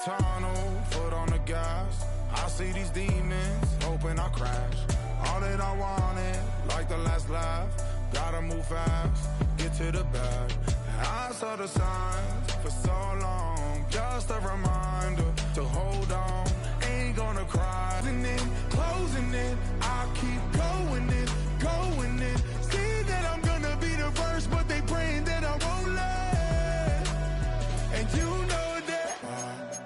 tunnel, foot on the gas. I see these demons, hoping I crash. All that I wanted, like the last laugh. Gotta move fast, get to the bag. I saw the signs for so long, just a reminder to hold on. Ain't gonna cry. Closing in, I keep going in, going in. See that I'm gonna be the first, but they praying that I won't let. And you know that I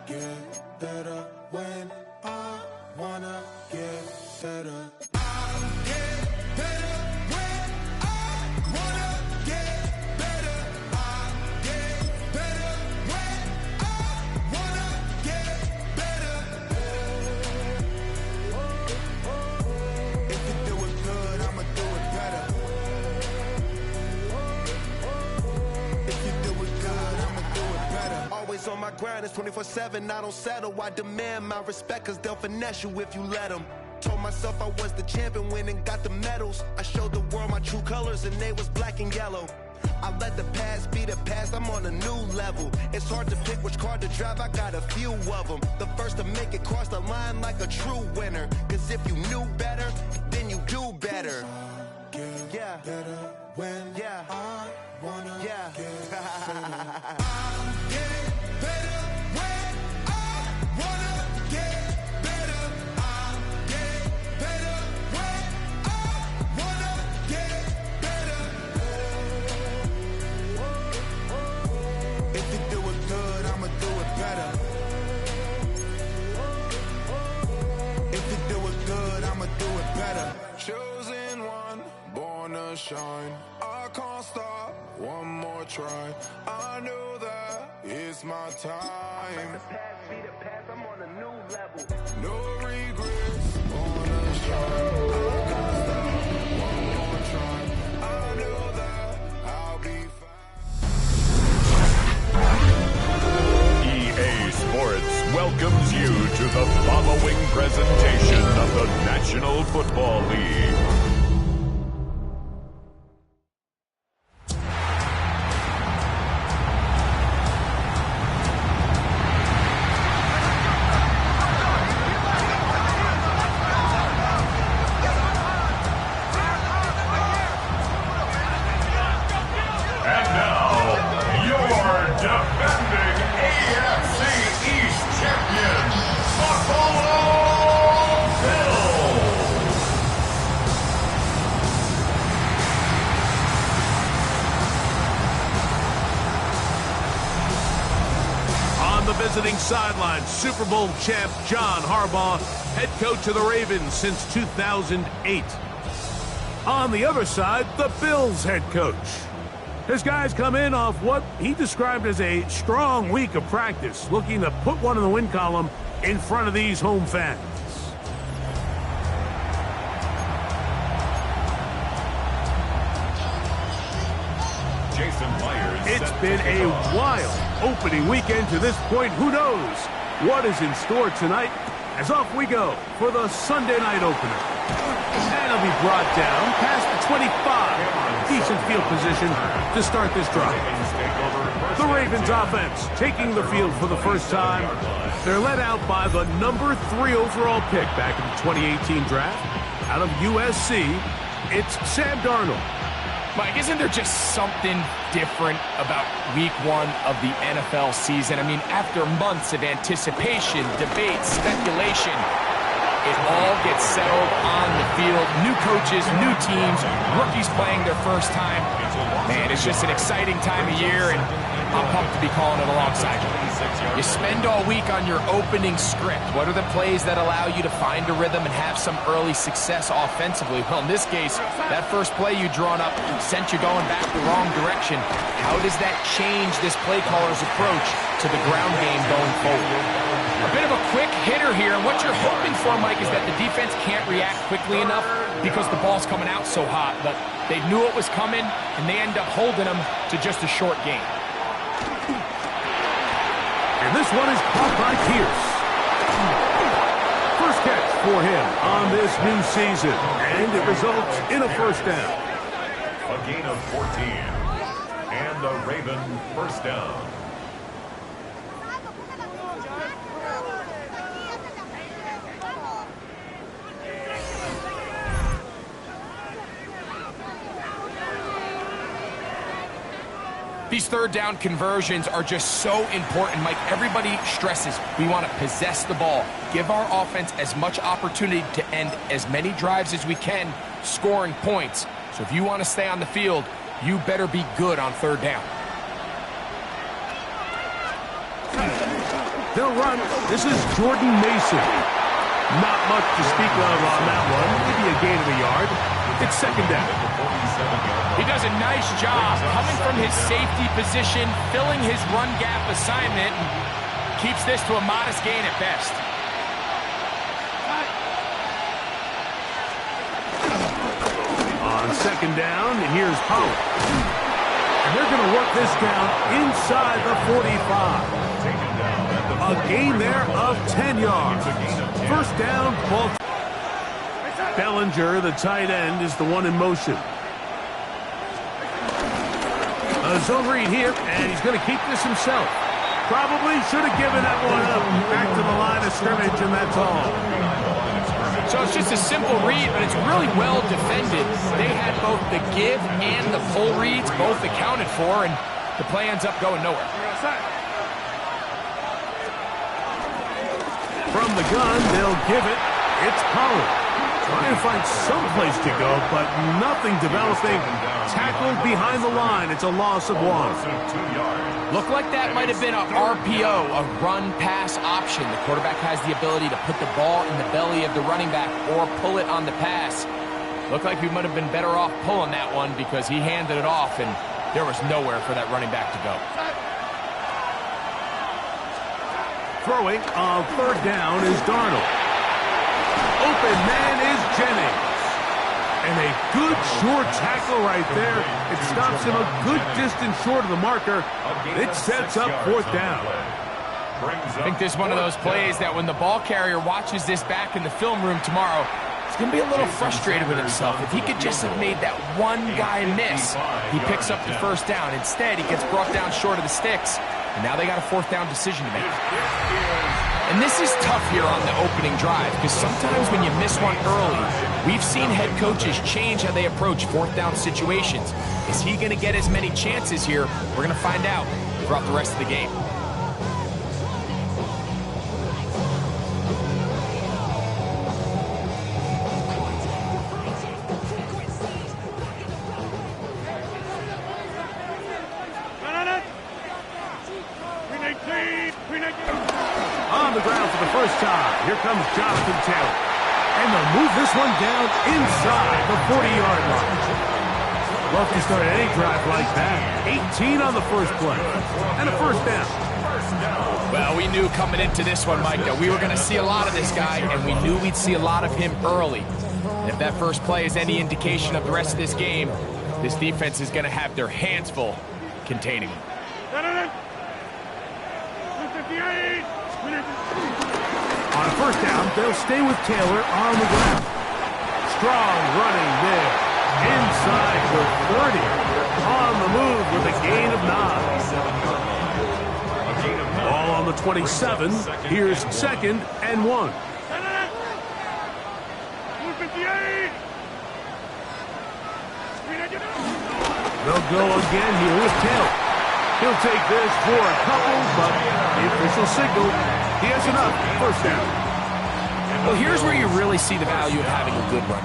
get better when I wanna get better. I get better. On my grind, it's 24/7, I don't settle. I demand my respect, cause they'll finesse you if you let them. Told myself I was the champion, went and got the medals. I showed the world my true colors and they was black and yellow. I let the past be the past, I'm on a new level. It's hard to pick which car to drive, I got a few of them. The first to make it cross the line like a true winner. Cause if you knew better, then you do better. Yeah, better when I wanna get better. I get better when I wanna get better. I get better when I wanna get better. If you do it good, I'ma do it better. If you do it good, I'ma do it better. Chosen one, born to shine. I can't stop, one more try. I know that it's my time. The past be the past, I'm on a new level. No regrets, born to shine. I can't stop, one more try. I know that I'll be fine. EA Sports welcomes you to the following presentation of the National Football League. Visiting sideline, Super Bowl champ John Harbaugh, head coach of the Ravens since 2008. On the other side, the Bills head coach. His guys come in off what he described as a strong week of practice, looking to put one in the win column in front of these home fans. It's been a wild opening weekend to this point. Who knows what is in store tonight? As off we go for the Sunday night opener. And it'll be brought down past the 25. Decent field position to start this drive. The Ravens offense taking the field for the first time. They're led out by the number 3 overall pick back in the 2018 draft. Out of USC, it's Sam Darnold. Mike, isn't there just something different about week 1 of the NFL season? I mean, after months of anticipation, debate, speculation, it all gets settled on the field. New coaches, new teams, rookies playing their first time. Man, it's just an exciting time of year, and I'm pumped to be calling it alongside you. You spend all week on your opening script. What are the plays that allow you to find a rhythm and have some early success offensively? Well, in this case, that first play you drawn up sent you going back the wrong direction. How does that change this play caller's approach to the ground game going forward? A bit of a quick hitter here, and what you're hoping for, Mike, is that the defense can't react quickly enough because the ball's coming out so hot. But they knew it was coming, and they end up holding them to just a short game. And this one is caught by Pierce. First catch for him on this new season, and it results in a first down. A gain of 14, and a Raven first down. These third down conversions are just so important, Mike. Everybody stresses we want to possess the ball, give our offense as much opportunity to end as many drives as we can, scoring points. So if you want to stay on the field, you better be good on third down. They'll run. This is Jordan Mason. Not much to speak of on that one. Maybe a gain of a yard. It's second down. He does a nice job coming from his safety position, filling his run gap assignment, and keeps this to a modest gain at best. On second down, here's Pollard. And they're going to work this down inside the 45. A gain there of 10 yards. First down, Baltimore. Bellinger, the tight end, is the one in motion. A zone read here, and he's going to keep this himself. Probably should have given that one up. Back to the line of scrimmage, and that's all. So it's just a simple read, but it's really well defended. They had both the give and the pull reads both accounted for, and the play ends up going nowhere. From the gun, they'll give it. It's Pollard. Trying to find some place to go, but nothing developing. Tackled behind the line. It's a loss of 1. Looked like that might have been a RPO, a run-pass option. The quarterback has the ability to put the ball in the belly of the running back or pull it on the pass. Looked like we might have been better off pulling that one because he handed it off, and there was nowhere for that running back to go. Throwing on third down is Darnold. Open man is Jennings. And a good short tackle right there. It stops him a good distance short of the marker. It sets up fourth down. I think this is one of those plays that when the ball carrier watches this back in the film room tomorrow, he's going to be a little frustrated with himself. If he could just have made that one guy miss, he picks up the first down. Instead, he gets brought down short of the sticks. And now they got a fourth down decision to make. And this is tough here on the opening drive because sometimes when you miss one early, we've seen head coaches change how they approach fourth down situations. Is he going to get as many chances here? We're going to find out throughout the rest of the game. On the ground for the first time, here comes Jonathan Taylor. And they'll move this one down inside the 40-yard line. Love to start any drive like that. 18 on the first play. And a first down. Well, we knew coming into this one, Mike, that we were going to see a lot of this guy, and we knew we'd see a lot of him early. And if that first play is any indication of the rest of this game, this defense is going to have their hands full containing him. On first down, they'll stay with Taylor on the ground. Strong running there. Inside the 30. On the move with a gain of 9. Ball on the 27. Here's second and 1. They'll go again here with Taylor. He'll take this for a couple, but the official signal, he has enough. First down. Well, here's where you really see the value of having a good run.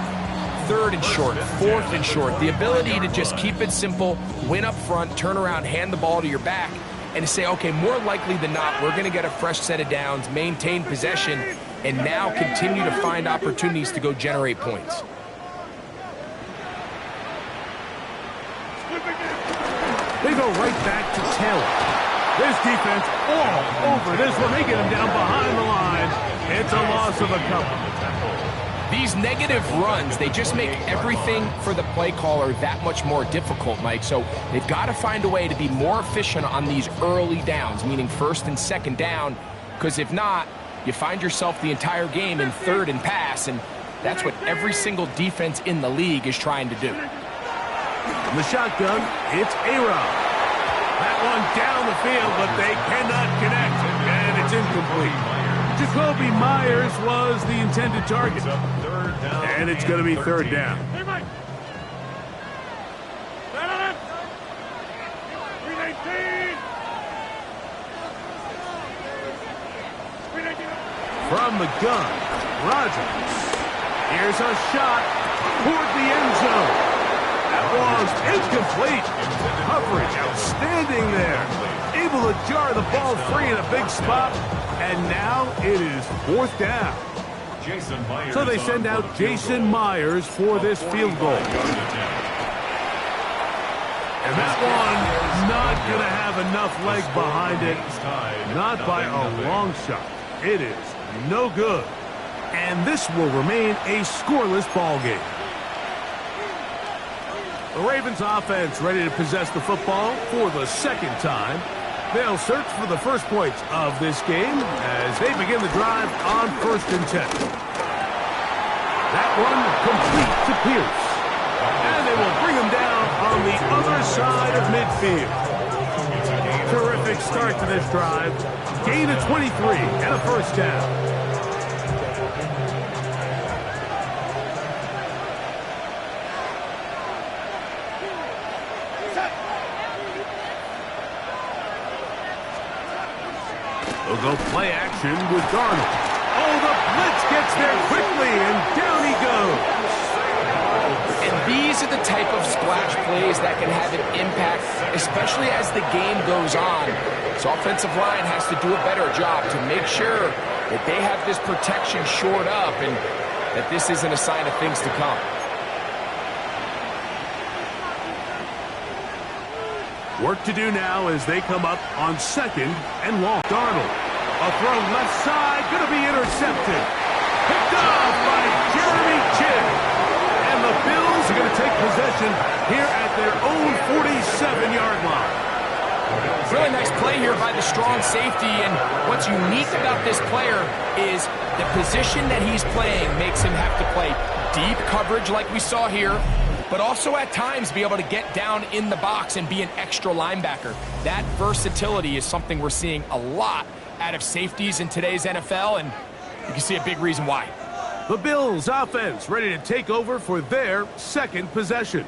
Third and short, fourth and short. The ability to just keep it simple, win up front, turn around, hand the ball to your back, and to say, okay, more likely than not, we're going to get a fresh set of downs, maintain possession, and now continue to find opportunities to go generate points. They go right back to Taylor. This defense all over this one. They get him down behind the line. It's a loss of a couple. These negative runs, they just make everything for the play caller that much more difficult, Mike. So they've got to find a way to be more efficient on these early downs, meaning first and second down, because if not, you find yourself the entire game in third and pass, and that's what every single defense in the league is trying to do. From the shotgun, it's A-Rod. That one down the field, but they cannot connect, and it's incomplete. Jacoby Myers was the intended target. And it's going to be third down. From the gun, Rodgers. Here's a shot toward the end zone. That was incomplete. Coverage outstanding there. Able to jar the ball free in a big spot. And now it is 4th down. So they send out Jason Myers for this field goal. And that one not going to have enough leg behind it. Not by a long shot. It is no good. And this will remain a scoreless ball game. The Ravens offense ready to possess the football for the second time. They'll search for the first points of this game as they begin the drive on 1st and 10. That one complete to Pierce. And they will bring him down on the other side of midfield. Terrific start to this drive. Gain of 23 and a 1st down. They'll go play action with Darnold. Oh, the blitz gets there quickly, and down he goes. And these are the type of splash plays that can have an impact, especially as the game goes on. So offensive line has to do a better job to make sure that they have this protection shored up and that this isn't a sign of things to come. Work to do now as they come up on 2nd and long. Darnold, a throw left side, going to be intercepted. Picked off by Jeremy Chinn. And the Bills are going to take possession here at their own 47-yard line. Really nice play here by the strong safety, and what's unique about this player is the position that he's playing makes him have to play deep coverage like we saw here, but also at times be able to get down in the box and be an extra linebacker. That versatility is something we're seeing a lot out of safeties in today's NFL, and you can see a big reason why. The Bills offense ready to take over for their 2nd possession.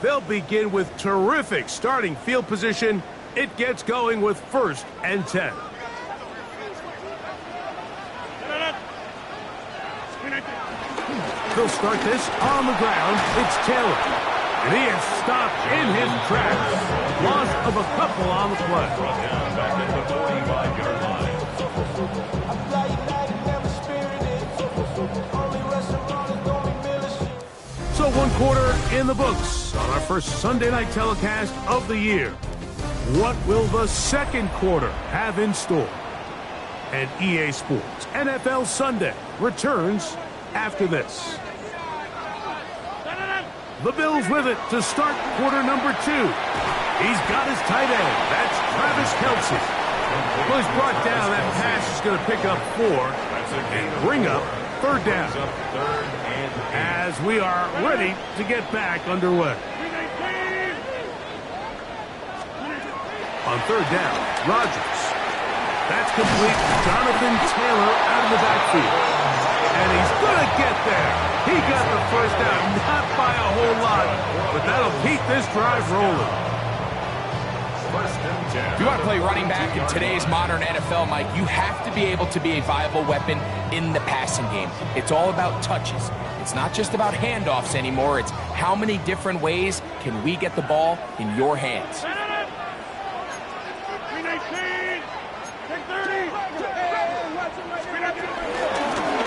They'll begin with terrific starting field position. It gets going with 1st and 10. They'll start this on the ground. It's Taylor. And he is stopped in his tracks. Loss of a couple on the play. Back at the 45-yard line. So 1 quarter in the books on our first Sunday night telecast of the year. What will the 2nd quarter have in store? And EA Sports NFL Sunday returns after this. The Bills with it to start quarter number 2. He's got his tight end. That's Travis Kelce. Well, he's brought down. That pass is going to pick up 4 and bring up 3rd down. As we are ready to get back underway. On 3rd down, Rodgers. That's complete. Jonathan Taylor out of the backfield. And he's going to get there. He got the 1st down, not by a whole lot, but that'll keep this drive rolling. If you want to play running back in today's modern NFL, Mike, you have to be able to be a viable weapon in the passing game. It's all about touches. It's not just about handoffs anymore. It's how many different ways can we get the ball in your hands.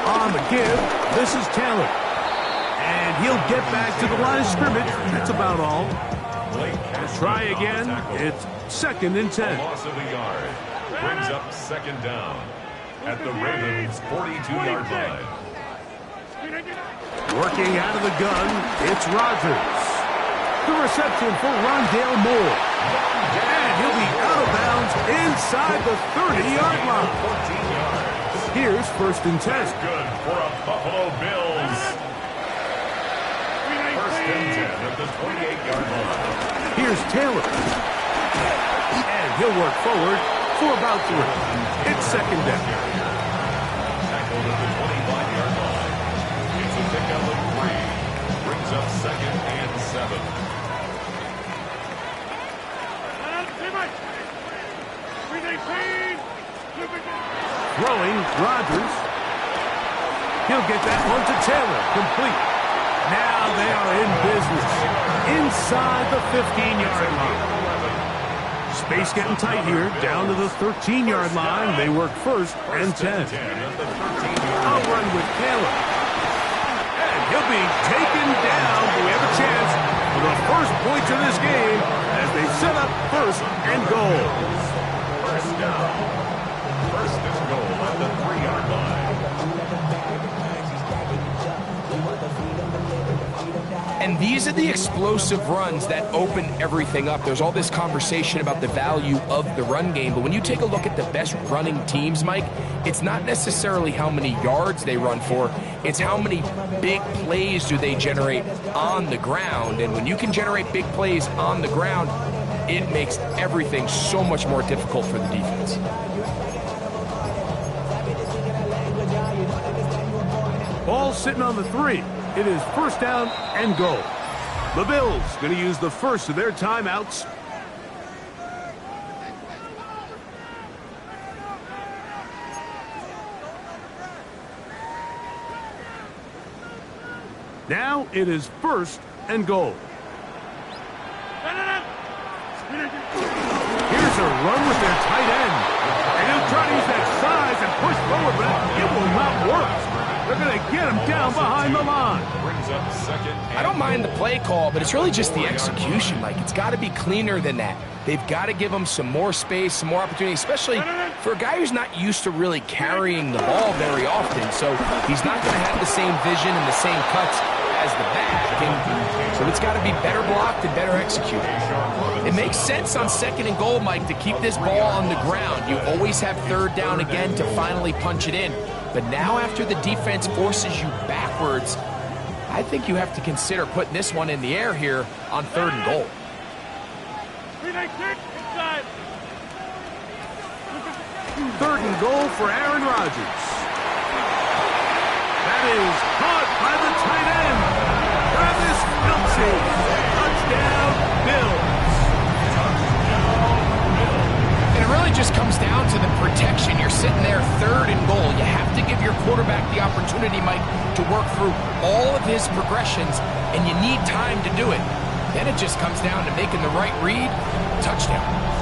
On the give, this is Taylor. And he'll get back to the line of scrimmage. That's about all. Try again. It's 2nd and 10. Loss of a yard. Brings up 2nd down at the Ravens' 42-yard line. Working out of the gun, it's Rodgers. The reception for Rondale Moore. And he'll be out of bounds inside the 30-yard line. Here's 1st and 10. That's good for a Buffalo Bills. 1st and 10 at the 28-yard line. Here's Taylor. And he'll work forward for about 3. It's 2nd down. Tackled at the 25-yard line. It's a pickup of 3. Brings up 2nd and 7. Throwing, Rodgers. He'll get that one to Taylor, complete. Now they are in business, inside the 15-yard line. Space getting tight here, down to the 13-yard line. They work first and 10. I'll run with Taylor. And he'll be taken down, but we have a chance for the first points of this game as they set up first and goal. First down. First is goal at the 3-yard line. And these are the explosive runs that open everything up. There's all this conversation about the value of the run game, but when you take a look at the best running teams, Mike, it's not necessarily how many yards they run for, it's how many big plays do they generate on the ground. And when you can generate big plays on the ground, it makes everything so much more difficult for the defense. Ball sitting on the 3. It is first down and goal. The Bills going to use the first of their timeouts. Now it is first and goal. Here's a run with their tight end. And he'll try to use that size and push forward, but it will not work. They're going to get him down behind the line. I don't mind the play call, but it's really just the execution. Like, it's got to be cleaner than that. They've got to give him some more space, some more opportunity, especially for a guy who's not used to really carrying the ball very often. So he's not going to have the same vision and the same cuts as the back. And so it's got to be better blocked and better executed. It makes sense on second and goal, Mike, to keep this ball on the ground. You always have third down again to finally punch it in. But now after the defense forces you backwards, I think you have to consider putting this one in the air here on third and goal. Third and goal for Aaron Rodgers. That is caught by the tight end, Travis Kelce. Touchdown, Bills. And it really just comes down to the protection. You're sitting there third and goal. You have to give your quarterback the opportunity, Mike, to work through all of his progressions, and you need time to do it. Then it just comes down to making the right read. Touchdown.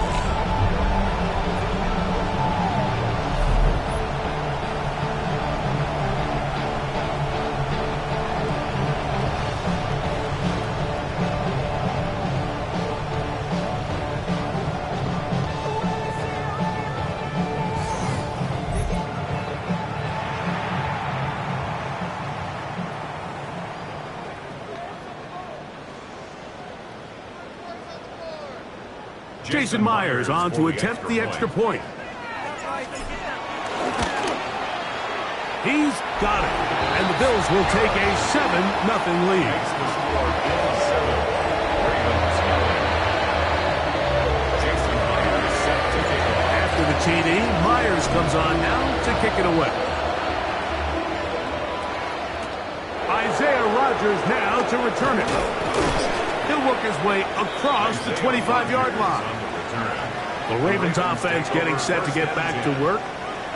Jason Myers on to attempt the extra point. He's got it. And the Bills will take a 7-0 lead. After the TD, Myers comes on now to kick it away. Isaiah Rodgers now to return it. He'll work his way across the 25-yard line. The Ravens offense getting set to get back to work.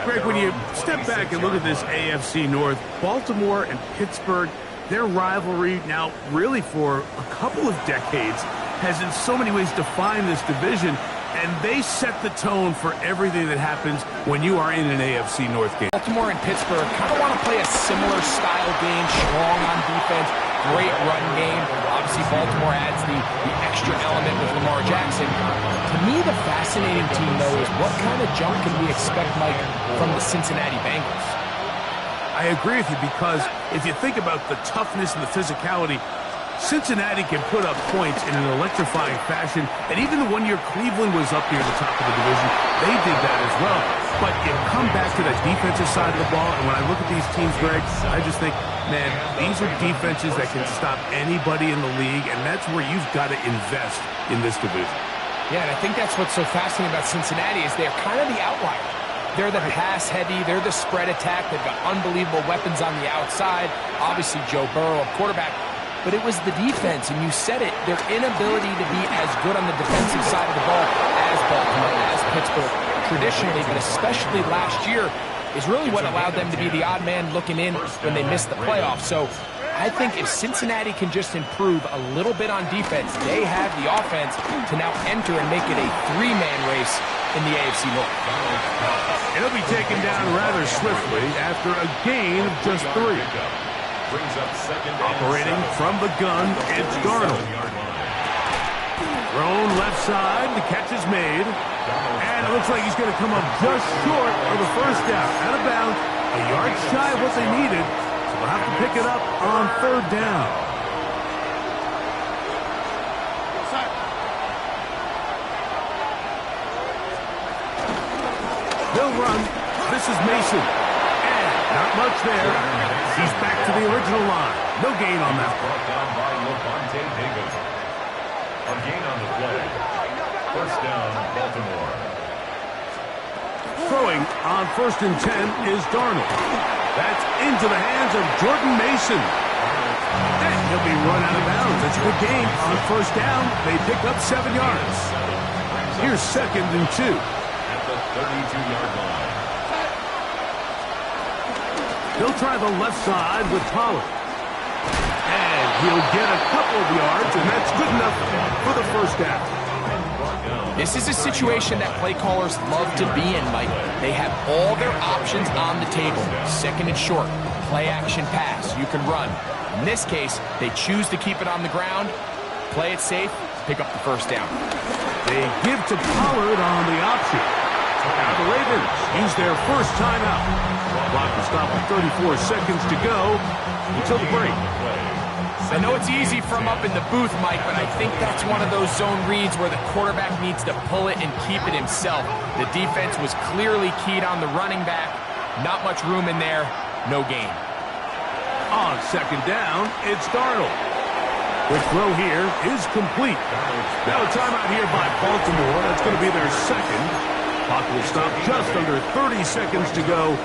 Greg, when you step back and look at this AFC North, Baltimore and Pittsburgh, their rivalry now really for a couple of decades has in so many ways defined this division, and they set the tone for everything that happens when you are in an AFC North game. Baltimore and Pittsburgh kind of want to play a similar style game, strong on defense, great run game. Obviously, Baltimore adds the extra element with Lamar Jackson. To me, the fascinating team, though, is what kind of jump can we expect, Mike, from the Cincinnati Bengals? I agree with you, because if you think about the toughness and the physicality, Cincinnati can put up points in an electrifying fashion, and even the 1 year Cleveland was up near the top of the division, they did that as well. But you come back to that defensive side of the ball, and when I look at these teams, Greg, I just think, man, these are defenses that can stop anybody in the league, and that's where you've got to invest in this division. Yeah, and I think that's what's so fascinating about Cincinnati is they're kind of the outlier. They're the pass-heavy, they're the spread attack, they've got unbelievable weapons on the outside, obviously Joe Burrow, quarterback. But it was the defense, and you said it, their inability to be as good on the defensive side of the ball as Baltimore, as Pittsburgh, traditionally, but especially last year. is really what allowed them to be the odd man looking in when they missed the playoffs. So I think if Cincinnati can just improve a little bit on defense, they have the offense to now enter and make it a three-man race in the AFC North. It'll be taken down rather swiftly after a gain of just 3. Operating from the gun, it's Darnold. Thrown left side, the catch is made. And it looks like he's going to come up just short of the first down. Out of bounds, a yard shy of what they needed. So they'll have to pick it up on 3rd down. They'll run. This is Mason. And not much there. He's back to the original line. No gain on that one. Down by Levante David. A gain on the play. 1st down, Baltimore. Throwing on 1st and 10 is Darnold. That's into the hands of Jordan Mason. And he'll be run out of bounds. That's a good gain. On 1st down, they pick up 7 yards. Here's 2nd and 2. At the 32-yard line. He'll try the left side with Pollard. And he'll get a couple of yards, and that's good enough for the 1st down. This is a situation that play callers love to be in, Mike. They have all their options on the table. 2nd and short, play action pass, you can run. In this case, they choose to keep it on the ground, play it safe, pick up the 1st down. They give to Pollard on the option. Now the Ravens use their first timeout. Clock will stop with 34 seconds to go until the break. I know it's easy from up in the booth, Mike, but I think that's one of those zone reads where the quarterback needs to pull it and keep it himself. The defense was clearly keyed on the running back. Not much room in there. No gain. On 2nd down, it's Darnold. The throw here is complete. Now a timeout here by Baltimore. That's going to be their 2nd. Clock will stop just under 30 seconds to go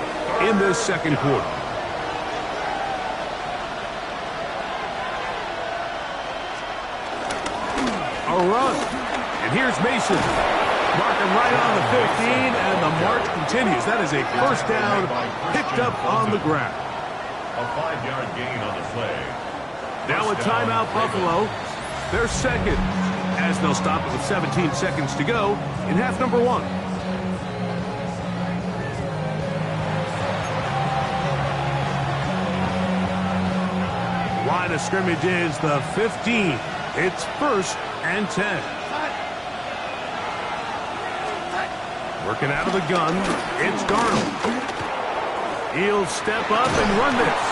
in this 2nd quarter. A run. And here's Mason. Marking right on the 15, and the march continues. That is a 1st down picked up on the ground. A 5-yard gain on the play. Now a timeout, Buffalo. Their 2nd, as they'll stop it with 17 seconds to go in half number 1. Line of scrimmage is the 15. It's 1st and 10. Working out of the gun, it's Darnold. He'll step up and run this.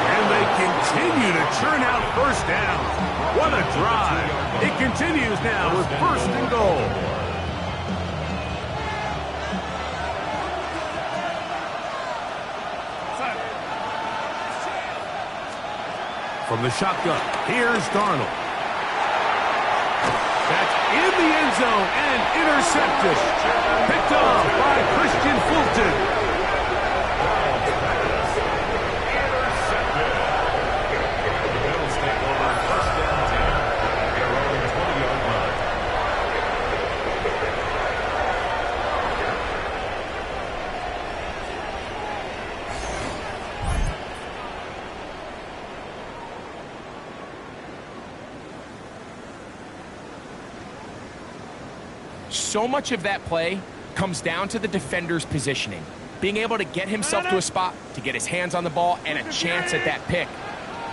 And they continue to churn out 1st down. What a drive. It continues now with 1st and goal. From the shotgun, here's Darnold. That's in the end zone and intercepted. Picked off by Christian Fulton. So much of that play comes down to the defender's positioning. Being able to get himself to a spot, to get his hands on the ball, and a chance at that pick.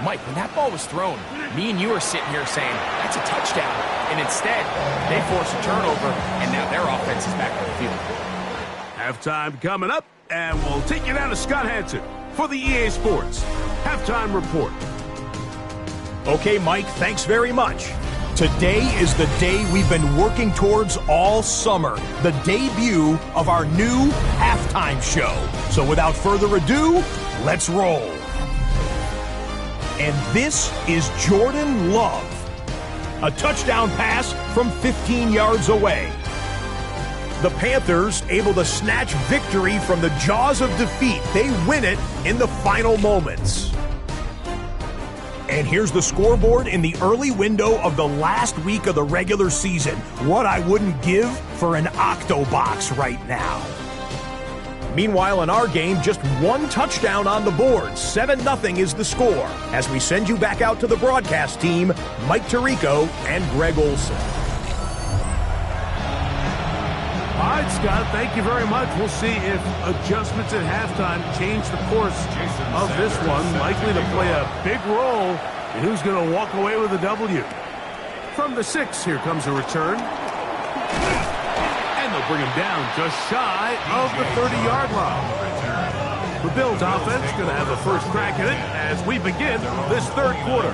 Mike, when that ball was thrown, me and you are sitting here saying, that's a touchdown. And instead, they force a turnover, and now their offense is back on the field. Halftime coming up, and we'll take you down to Scott Hanson for the EA Sports Halftime Report. Okay, Mike, thanks very much. Today is the day we've been working towards all summer, the debut of our new halftime show. So without further ado, let's roll. And this is Jordan Love. A touchdown pass from 15 yards away. The Panthers able to snatch victory from the jaws of defeat. They win it in the final moments. And here's the scoreboard in the early window of the last week of the regular season. What I wouldn't give for an Octobox right now. Meanwhile, in our game, just one touchdown on the board. 7-0 is the score. As we send you back out to the broadcast team, Mike Tirico and Greg Olson. All right, Scott, thank you very much. We'll see if adjustments at halftime change the course of this one. Likely to play a big role in who's going to walk away with a W. From the 6, here comes a return. And they'll bring him down just shy of the 30-yard line. The Bills offense going to have a first crack at it as we begin this third quarter.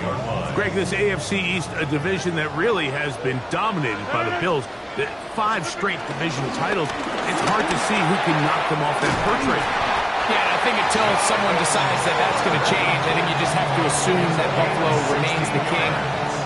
Greg, this AFC East, a division that really has been dominated by the Bills. 5 straight division titles. It's hard to see who can knock them off that perch rate. Yeah, and I think until someone decides that that's going to change, I think you just have to assume that Buffalo remains the king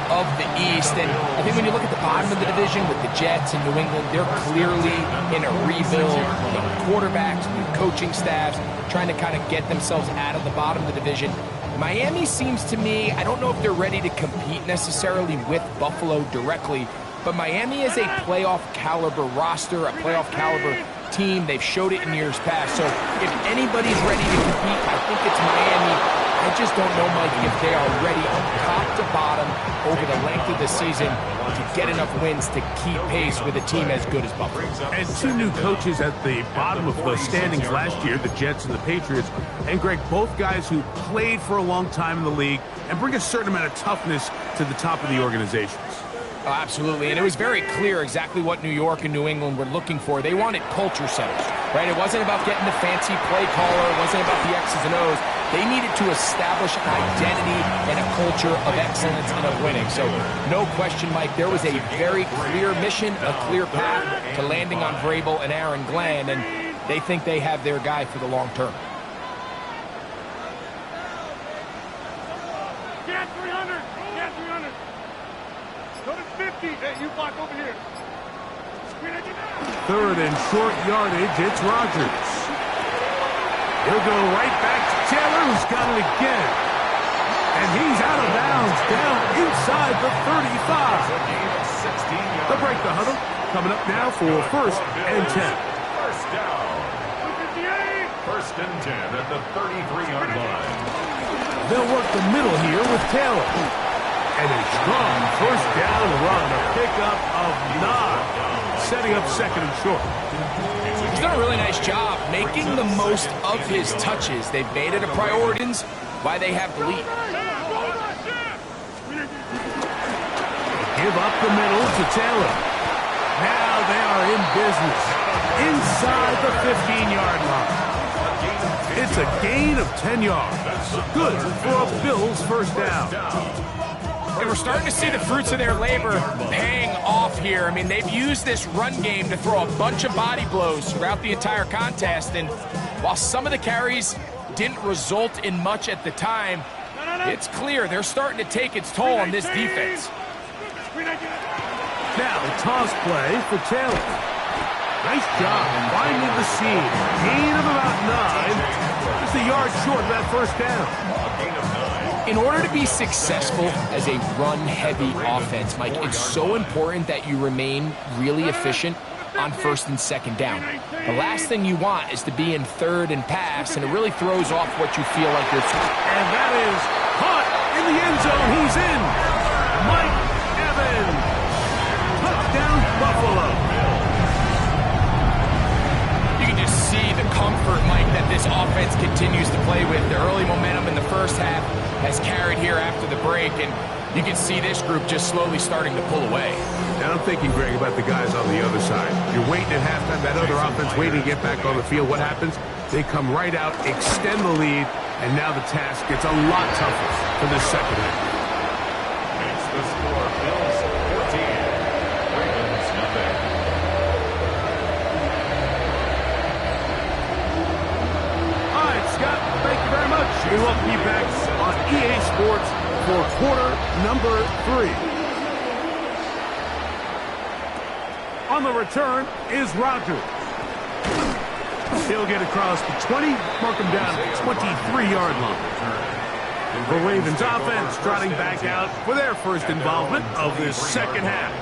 of the East. And I think when you look at the bottom of the division with the Jets and New England, they're clearly in a rebuild. New quarterbacks, new coaching staffs, trying to kind of get themselves out of the bottom of the division. Miami seems to me, I don't know if they're ready to compete necessarily with Buffalo directly, but Miami is a playoff caliber roster, a playoff caliber team. They've showed it in years past. So if anybody's ready to compete, I think it's Miami. I just don't know, Mike, if they are ready top to bottom over the length of the season to get enough wins to keep pace with a team as good as Buffalo. And 2 new coaches at the bottom of the standings last year, the Jets and the Patriots. And, Greg, both guys who played for a long time in the league and bring a certain amount of toughness to the top of the organizations. Oh, absolutely, and it was very clear exactly what New York and New England were looking for. They wanted culture setters, right? It wasn't about getting the fancy play caller. It wasn't about the X's and O's. They needed to establish an identity and a culture of excellence and of winning. So no question, Mike, there was a very clear mission, a clear path to landing on Vrabel and Aaron Glenn, and they think they have their guy for the long term. Get 300! Get 300! Go to 50! Hey, you block over here. Third and short yardage, it's Rodgers. He'll go right back to Taylor, who's got it again. And he's out of bounds, down inside the 35. They'll break the huddle. Coming up now for 1st and 10. First down. 1st and 10 at the 33-yard line. They'll work the middle here with Taylor. And a strong first down run, a pickup of 9, setting up 2nd and short. He's done a really nice job making the most of his touches. They've made it a priority. Why they have the lead. Give up the middle to Taylor. Now they are in business inside the 15-yard line. It's a gain of 10 yards. Good for a Bills first down. And we're starting to see the fruits of their labor paying off here. I mean, they've used this run game to throw a bunch of body blows throughout the entire contest. And while some of the carries didn't result in much at the time, it's clear they're starting to take its toll on this defense. Now, the toss play for Taylor. Nice job finding the seam. Gain of about 9. Just a yard short of that first down. In order to be successful as a run-heavy offense, Mike, it's so important that you remain really efficient on 1st and 2nd down. The last thing you want is to be in 3rd and pass, and it really throws off what you feel like you're... And that is caught in the end zone. He's in. Mike Evans. Touchdown, Buffalo. You can just see the comfort, Mike, that this offense continues to play with. The early momentum in the first half has carried here after the break, and you can see this group just slowly starting to pull away. Now I'm thinking, Greg, about the guys on the other side. You're waiting at halftime, that other offense waiting to get back on the field. What happens? They come right out, extend the lead, and now the task gets a lot tougher for this second half. It's the score. Bills 14. Ravens nothing. All right, Scott, thank you very much. We welcome you back on EA Sports for quarter number 3. On the return is Rodgers. He'll get across the 20, mark him down at the 23-yard line. The Ravens offense trotting back out for their first involvement of this second half.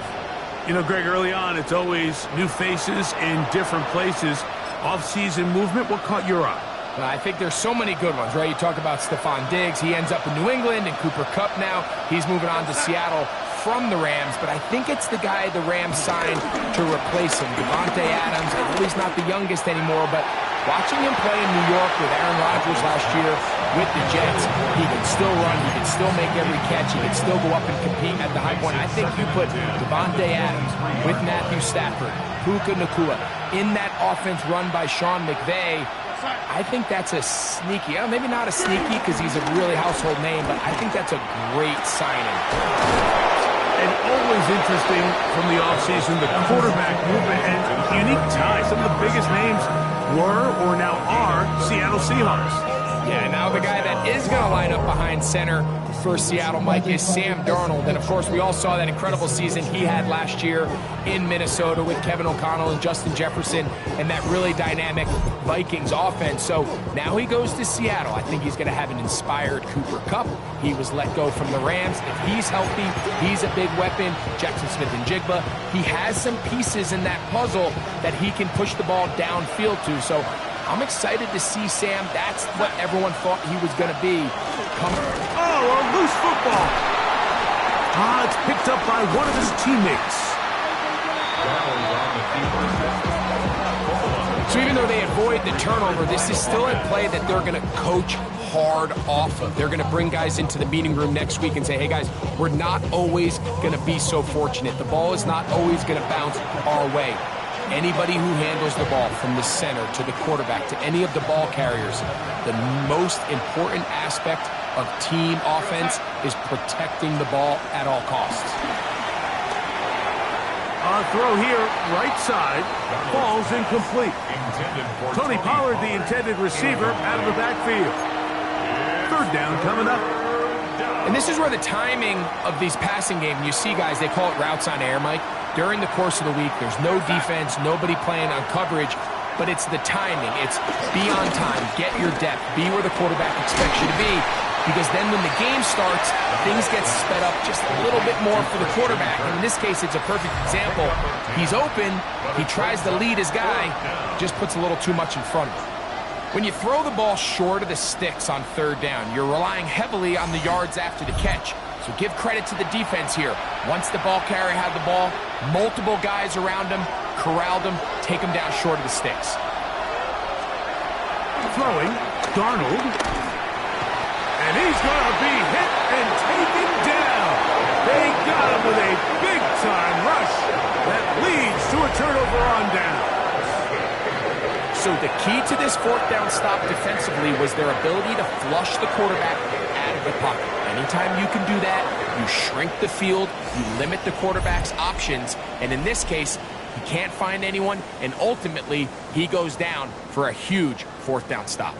You know, Greg, early on, it's always new faces in different places. Off-season movement, what caught your eye? I think there's so many good ones, right? You talk about Stephon Diggs. He ends up in New England, and Cooper Kupp now. He's moving on to Seattle from the Rams, but I think it's the guy the Rams signed to replace him, Davante Adams. I know he's not the youngest anymore, but watching him play in New York with Aaron Rodgers last year with the Jets, he can still run, he can still make every catch, he can still go up and compete at the high point. I think you put Davante Adams with Matthew Stafford, Puka Nacua, in that offense run by Sean McVay. I think that's a sneaky, maybe not a sneaky because he's a really household name, but I think that's a great signing. And always interesting from the offseason, the quarterback movement and unique ties. Some of the biggest names were or now are Seattle Seahawks. Yeah, now the guy that is going to line up behind center for Seattle, Mike, is Sam Darnold. And, of course, we all saw that incredible season he had last year in Minnesota with Kevin O'Connell and Justin Jefferson and that really dynamic Vikings offense. So now he goes to Seattle. I think he's going to have an inspired Cooper Kupp. He was let go from the Rams. If he's healthy, he's a big weapon. Jackson Smith-Njigba. He has some pieces in that puzzle that he can push the ball downfield to. So I'm excited to see Sam. That's what everyone thought he was going to be. Oh, a loose football. It's picked up by one of his teammates. So even though they avoid the turnover, this is still a play that they're going to coach hard off of. They're going to bring guys into the meeting room next week and say, hey, guys, we're not always going to be so fortunate. The ball is not always going to bounce our way. Anybody who handles the ball from the center to the quarterback to any of the ball carriers, the most important aspect of team offense is protecting the ball at all costs. Throw here, right side, falls incomplete. Tony Pollard, the intended receiver, out of the backfield. Third down coming up. And this is where the timing of these passing games, you see guys, they call it routes on air, Mike. During the course of the week, there's no defense, nobody playing on coverage, but it's the timing. It's be on time, get your depth, be where the quarterback expects you to be, because then when the game starts, things get sped up just a little bit more for the quarterback. And in this case, it's a perfect example. He's open, he tries to lead his guy, just puts a little too much in front of him. When you throw the ball short of the sticks on third down, you're relying heavily on the yards after the catch. So give credit to the defense here. Once the ball carrier had the ball, multiple guys around him, corralled him, take him down short of the sticks. Throwing, Darnold. And he's going to be hit and taken down. They got him with a big-time rush that leads to a turnover on down. So the key to this fourth down stop defensively was their ability to flush the quarterback out of the pocket. Anytime you can do that, you shrink the field, you limit the quarterback's options, and in this case, he can't find anyone, and ultimately, he goes down for a huge fourth down stop.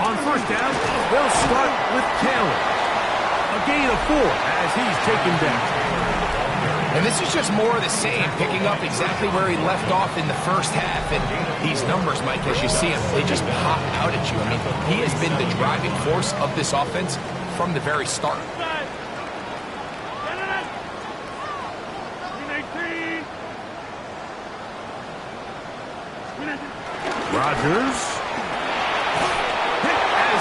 On first down, they'll start with Taylor. A gain of 4 as he's taken down. And this is just more of the same, picking up exactly where he left off in the first half. And these numbers, Mike, as you see them, they just pop out at you. I mean, he has been the driving force of this offense from the very start. Rodgers.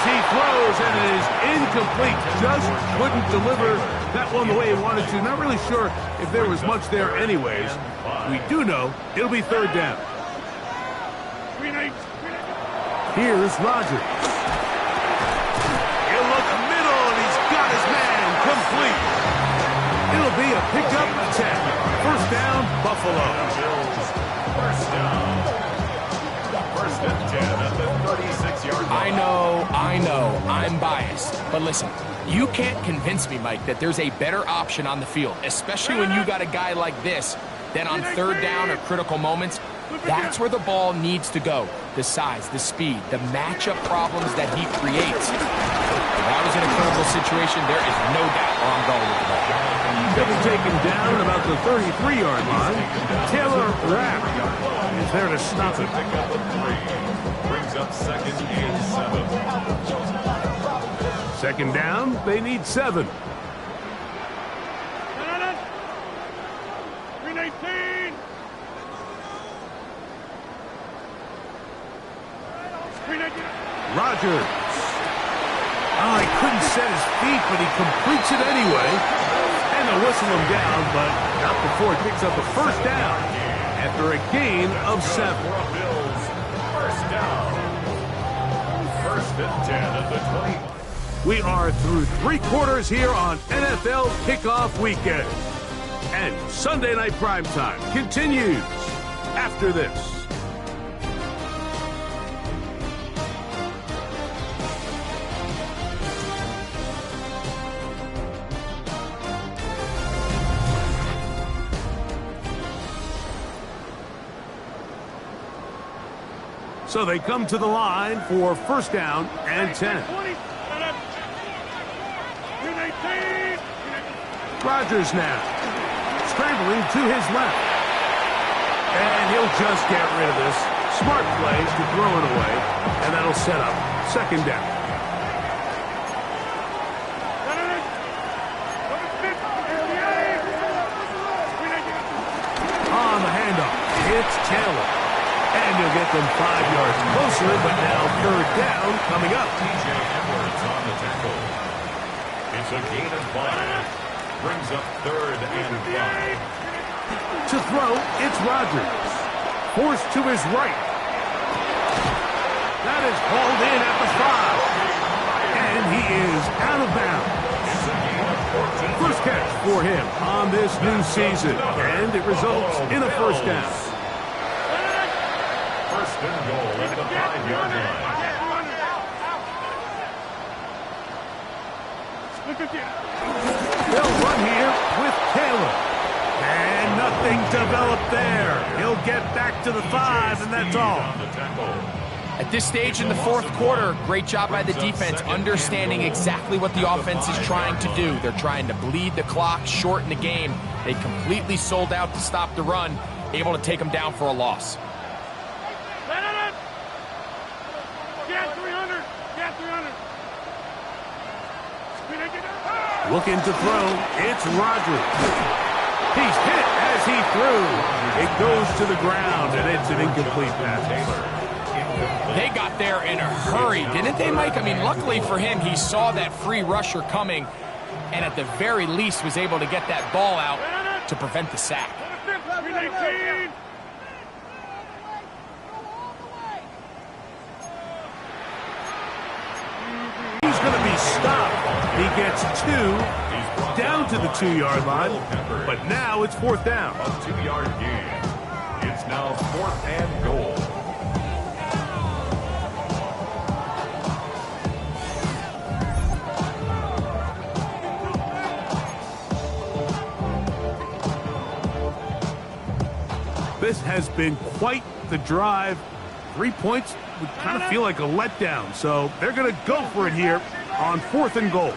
He throws, and it is incomplete. Just couldn't deliver that one the way he wanted to. Not really sure if there was much there anyways. We do know it'll be third down. Here's Rodgers. He'll look middle, and he's got his man complete. It'll be a pickup attempt. First down, Buffalo. First down. First and 10 at the 36-yard line. I know, I'm biased. But listen, you can't convince me, Mike, that there's a better option on the field, especially when you got a guy like this, that on third down or critical moments, that's where the ball needs to go. The size, the speed, the matchup problems that he creates. That was an incredible physical situation, there is no doubt where I'm going with the ball. He'll be taken down about the 33-yard line. Taylor Rapp is there to stop it. Brings up 2nd and 7. Second down, they need 7. 319. 319. Rodgers. Oh, he couldn't set his feet, but he completes it anyway. And they'll whistle him down, but not before he picks up a first down after a gain of 7. First down. First and 10 at the 20. We are through 3 quarters here on NFL Kickoff Weekend. And Sunday Night Primetime continues after this. So they come to the line for first down and 10. 319. Rodgers now, scrambling to his left. And he'll just get rid of this. Smart plays to throw it away, and that'll set up second down. On the handoff, it's Taylor. And he'll get them 5 yards closer, but now third down coming up. TJ Edwards on the tackle. It's a gain of 5. Brings up 3rd and 5. To throw, it's Rodgers. Forced to his right. That is hauled in at the 5. And he is out of bounds. It's a gain of 14. First catch for him on this new season. And it results in a first down. First and goal at the 5-yard line. They'll run here with Taylor. And nothing developed there. He'll get back to the 5, and that's all. At this stage in the fourth quarter, great job by the defense understanding exactly what the offense is trying to do. They're trying to bleed the clock, shorten the game. They completely sold out to stop the run, able to take them down for a loss. Looking to throw, it's Rodgers. He's hit as he threw. It goes to the ground, and it's an incomplete pass. They got there in a hurry, didn't they, Mike? I mean, luckily for him, he saw that free rusher coming, and at the very least was able to get that ball out to prevent the sack. 319. He's going to be stopped. He gets 2 down to the 2-yard line, but now it's fourth down. A 2-yard gain. It's now 4th and goal. This has been quite the drive. 3 points would kind of feel like a letdown, so they're going to go for it here on 4th and goal.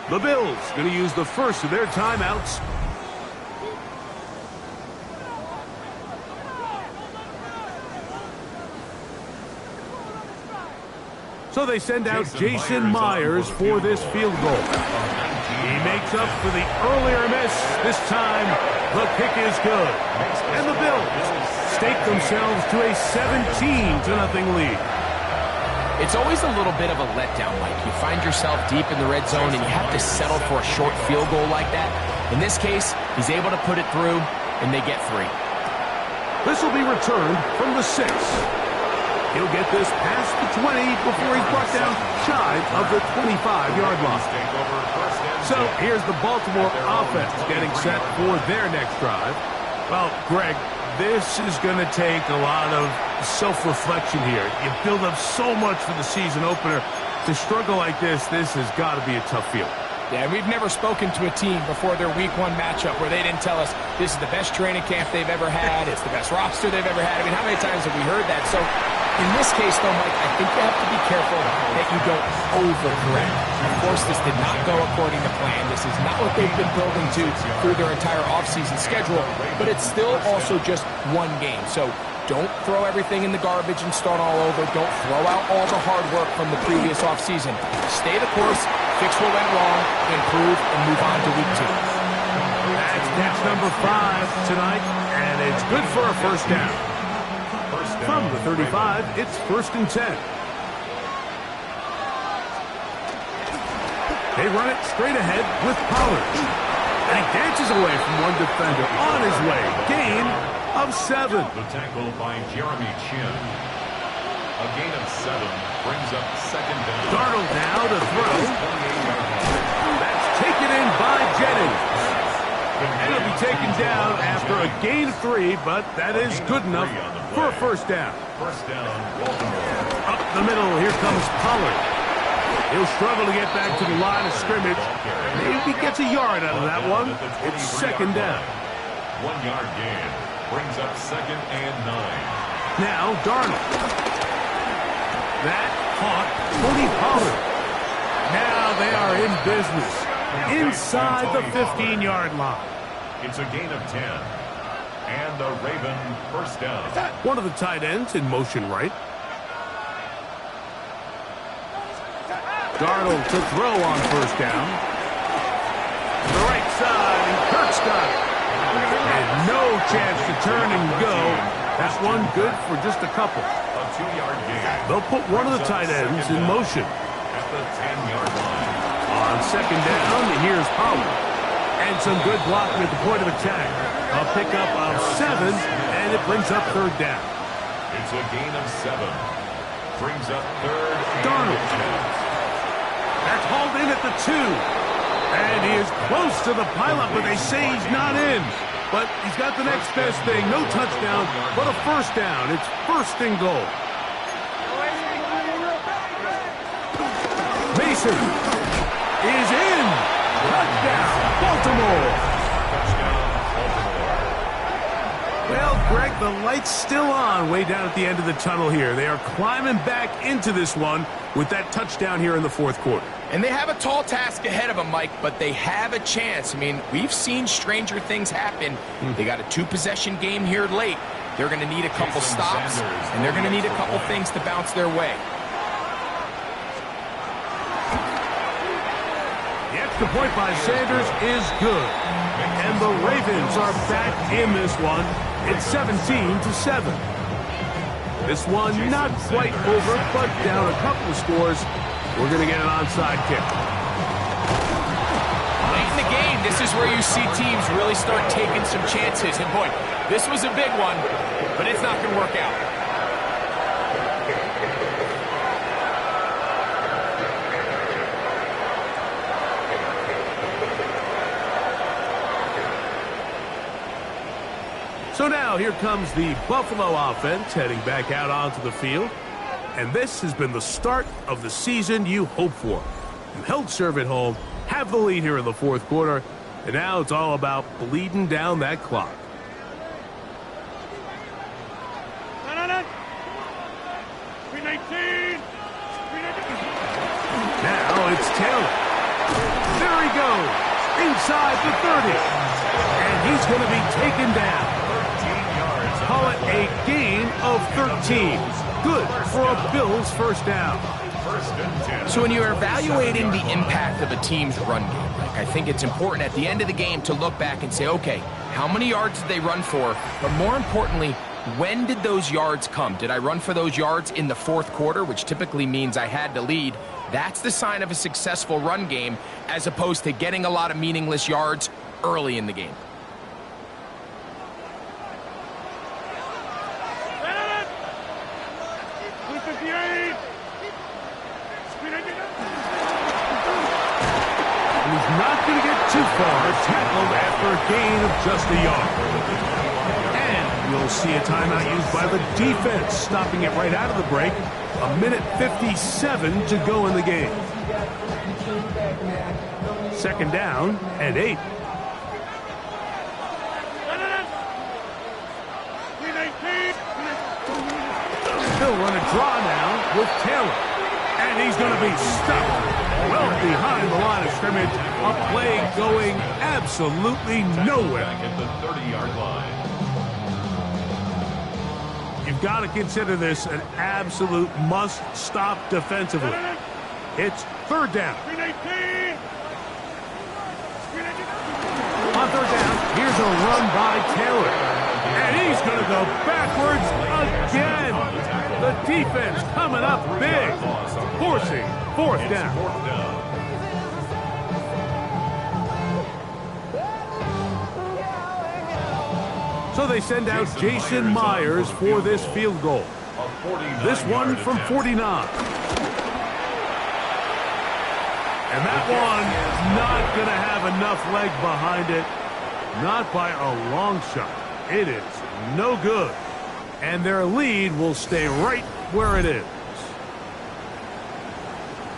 The Bills going to use the first of their timeouts. So they send out Jason Myers for this field goal. He makes up for the earlier miss. This time, the kick is good. And the Bills stake themselves to a 17-0 lead. It's always a little bit of a letdown, Mike. You find yourself deep in the red zone, and you have to settle for a short field goal like that. In this case, he's able to put it through, and they get 3. This will be returned from the 6. He'll get this past the 20 before he's brought down shy of the 25-yard line. So here's the Baltimore offense getting set for their next drive. Well, Greg, this is going to take a lot of self-reflection here. You build up so much for the season opener. To struggle like this has got to be a tough feeling. Yeah, we've never spoken to a team before their Week 1 matchup where they didn't tell us this is the best training camp they've ever had, it's the best roster they've ever had. I mean, how many times have we heard that? So in this case, though, Mike, I think you have to be careful that you don't overcorrect. Of course, this did not go according to plan. This is not what they've been building to through their entire offseason schedule, but it's still also just one game. So don't throw everything in the garbage and start all over. Don't throw out all the hard work from the previous offseason. Stay the course, fix what went wrong, improve, and move on to Week 2. That's catch number 5 tonight, and it's good for a first down. From the 35, it's 1st and 10. They run it straight ahead with Pollard. And he dances away from one defender on his way. Gain of 7. The tackle by Jeremy Chin. A gain of 7 brings up 2nd down. Darnold now to throw. That's taken in by Jennings. And it'll be taken down after a gain of 3, but that is good enough for a first down. First down, Baltimore. Up the middle, here comes Pollard. He'll struggle to get back to the line of scrimmage. Maybe gets a yard out of that one. It's 2nd down. 1 yard gain brings up 2nd and 9. Now Darnold. That caught Tony Pollard. Now they are in business inside the 15-yard line. It's a gain of 10. And the Raven first down. One of the tight ends in motion right. Darnold to throw on first down. The right side, and Kirk's got it. And no chance to turn and go. That's one good for just a couple. A 2-yard gain. They'll put one of the tight ends in motion. At the 10-yard line. On 2nd down, here's Pollard. And some good blocking at the point of attack. A pickup of 7, and it brings up 3rd down. It's a gain of 7. Brings up 3rd and Darnold. 10. That's hauled in at the 2. And he is close to the pileup, but they say he's not in. But he's got the next best thing. No touchdown, but a first down. It's 1st and goal. Mason is in. Touchdown, Baltimore. Well, Greg, the light's still on way down at the end of the tunnel here. They are climbing back into this one with that touchdown here in the 4th quarter. And they have a tall task ahead of them, Mike, but they have a chance. I mean, we've seen stranger things happen. They got a 2-possession game here late. They're going to need a couple stops, and they're going to need a couple things to bounce their way. The extra point by Sanders is good. And the Ravens are back in this one. It's 17-7. This one not quite over, but down a couple of scores. We're going to get an onside kick. Late in the game, this is where you see teams really start taking some chances. And boy, this was a big one, but it's not going to work out. So now here comes the Buffalo offense heading back out onto the field. And this has been the start of the season you hope for. You held serve at home, have the lead here in the 4th quarter, and now it's all about bleeding down that clock. No. 319. Now it's Taylor. There he goes, inside the 30. And he's going to be taken down. Call it a gain of 13. Good for a Bills first down. So when you're evaluating the impact of a team's run game, I think it's important at the end of the game to look back and say, okay, how many yards did they run for? But more importantly, when did those yards come? Did I run for those yards in the 4th quarter, which typically means I had to lead? That's the sign of a successful run game, as opposed to getting a lot of meaningless yards early in the game. Not going to get too far, tackled after a gain of just a yard. And we'll see a timeout used by the defense, stopping it right out of the break. 1:57 to go in the game. Second down and 8. He'll run a draw now with Taylor. And he's going to be stuck well behind the line of scrimmage. A play going absolutely nowhere. At the 30-yard line. You've got to consider this an absolute must-stop defensively. It's third down. On third down, here's a run by Taylor. And he's going to go backwards again. The defense coming up big, forcing fourth down. So they send out Jason Myers for this field goal. This one from 49. And that one not going to have enough leg behind it. Not by a long shot. It is no good. And their lead will stay right where it is.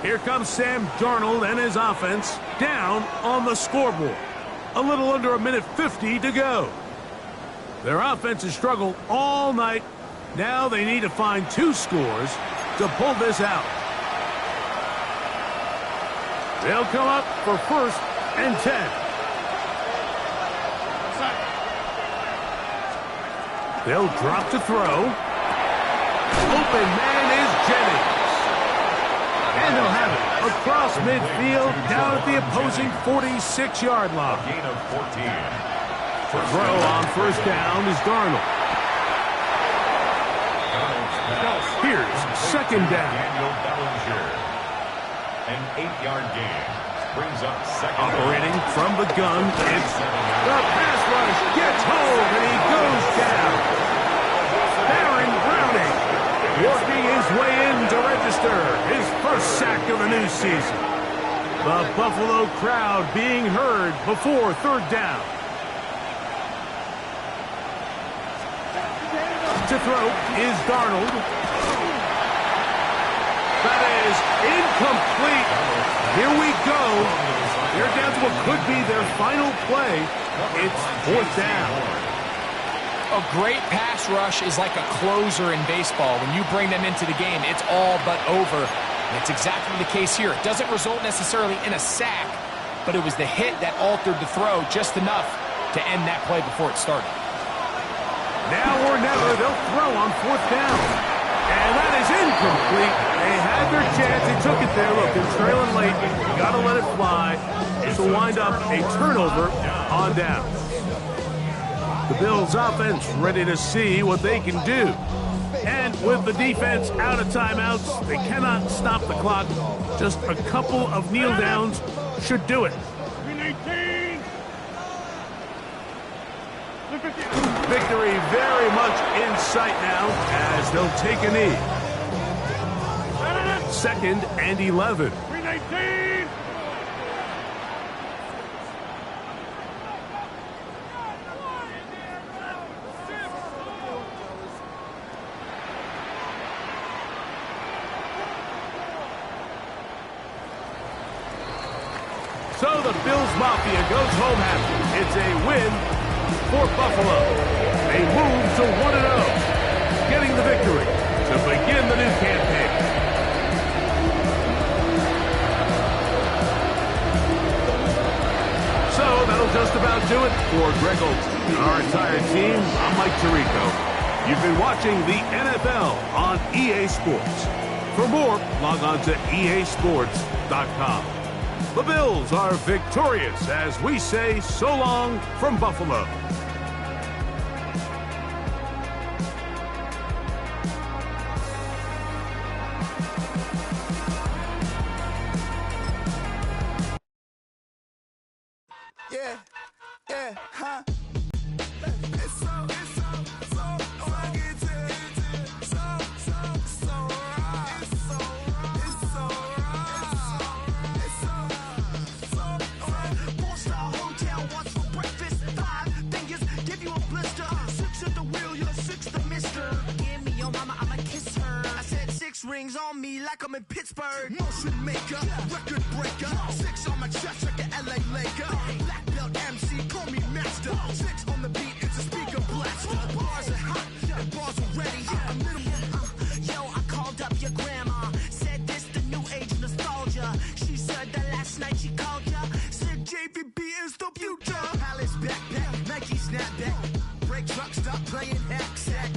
Here comes Sam Darnold and his offense down on the scoreboard. A little under a minute 50 to go. Their offense has struggled all night. Now they need to find 2 scores to pull this out. They'll come up for first and 10. They'll drop to throw. Open man is Jennings. And they'll have it across midfield down at the opposing 46-yard line. Gain of 14. Throw on first down is Darnold. Here's second down. Daniel Bellinger. An 8-yard gain. Brings up second. Operating from the gun, it's the pass rush gets home and he goes down. Baron Browning working his way in to register his first sack of the new season. The Buffalo crowd being heard before third down. To throw is Darnold. That is incomplete. Here we go. They're down to what could be their final play. It's fourth down. A great pass rush is like a closer in baseball. When you bring them into the game, it's all but over. And it's exactly the case here. It doesn't result necessarily in a sack, but it was the hit that altered the throw just enough to end that play before it started. Now or never, they'll throw on fourth down. And that is incomplete. They had their chance. They took it there. Look, they're trailing late. You got to let it fly. This will wind up a turnover on down. The Bills offense ready to see what they can do. And with the defense out of timeouts, they cannot stop the clock. Just a couple of kneel downs should do it. Victory very much in sight now as they'll take a knee. Second and 11. So the Bills Mafia goes home happy. It's a win for Buffalo. They move to 1-0, getting the victory to begin the new campaign. So that'll just about do it for Greg Olsen and our entire team. I'm Mike Tirico. You've been watching the NFL on EA Sports. For more, log on to easports.com. The Bills are victorious as we say so long from Buffalo. Rings on me like like I'm in Pittsburgh. Motion maker, record breaker. 6 on my chest like an LA Laker. Black belt MC, call me master. 6 on the beat, it's a speaker blaster. Bars are hot, and bars are ready. I'm yo, I called up your grandma. Said this the new age nostalgia. She said that last night she called ya. Said JVB is the future. Palace backpack, Nike snapback. Break truck, stop playing hack sack.